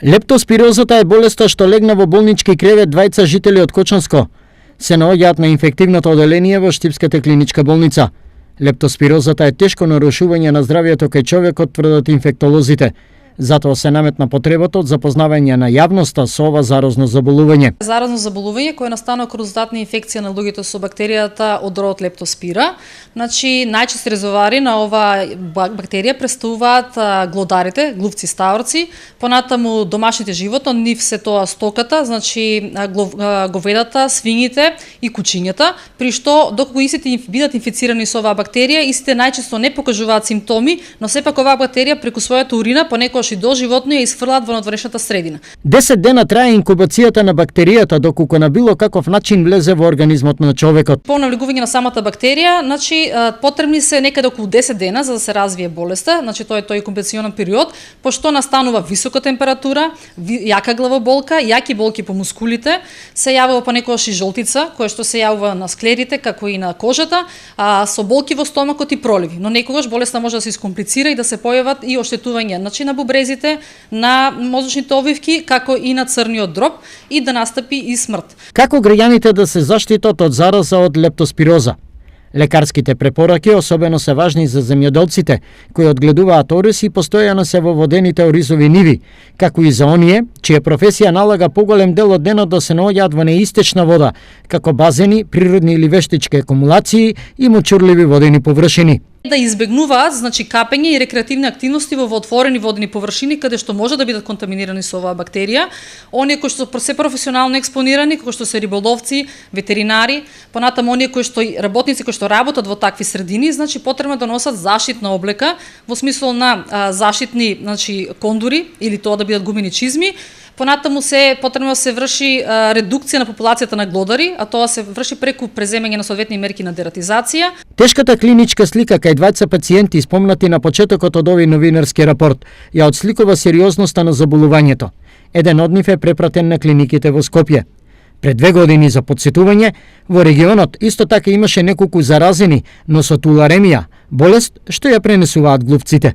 Лептоспирозата е болеста што легна во болнички кревет двајца жители од Кочанско. Се наоѓаат на инфективното оделение во Штипската клиничка болница. Лептоспирозата е тешко нарушување на здравјето кај човекот, тврдат инфектолозите. Затоа се наметна потребата од запознавање на јавноста со ова заразно заболување. Заразно заболување кое настанува кроз доdatна инфекција на луѓето со бактеријата од родот Лептоспира. Значи, најчести резервоари на ова бактерија представуваат глодарите, глувци, ставрци, понатаму домашните животни, нив се тоа стоката, значи говедата, свињите и кучињата, при што доколку истите бидат инфицирани со оваа бактерија, истите најчесто не покажуваат симптоми, но сепак оваа бактерија преку својата урина понекогаш и до животно ја изфрлаат во надворешната средина. 10 дена трае инкубацијата на бактеријата доколку на било каков начин влезе во организмот на човекот. По навлегување на самата бактерија, значи потребни се некаде околу 10 дена за да се развие болеста, значи тоа е тој инкубационен период, пошто настанува висока температура, јака главоболка, јаки болки по мускулите, се јавува понекогаш и жолтица, која што се јавува на склерите, како и на кожата, со болки во стомакот и проливи. Но некогаш болеста може да се искомплицира и да се појават и оштетување, значи на бубрезите, на мозочните обвивки, како и на црниот дроб и да настапи и смрт. Како граѓаните да се заштитат од зараза од лептоспироза? Лекарските препораки особено се важни за земјоделците, кои одгледуваат ориз и постојано се во водените оризови ниви, како и за оние, чија професија налага поголем дел од денот да се наоѓаат во неистечна вода, како базени, природни или вештички акумулации и мочурливи водени површини. Да избегнуваат, значи, капење и рекреативни активности во отворени водени површини каде што може да бидат контаминирани со оваа бактерија. Оние кои што се професионално експонирани, кои што се риболовци, ветеринари, понатаму оние кои што работници кои што работат во такви средини, значи потребно да носат заштитна облека во смисол на заштитни, значи, кондури или тоа да бидат гумени чизми. Понатаму се потребно да се врши редукција на популацијата на глодари, а тоа се врши преку преземање на соодветни мерки на дератизација. Тешката клиничка слика кај двајца пациенти спомнати на почетокот од овој новинарски рапорт ја отсликува сериозноста на заболувањето. Еден од нив е препратен на клиниките во Скопје. Пред 2 години за подсетување, во регионот исто така имаше неколку заразени, но со туларемија, болест што ја пренесуваат глувците.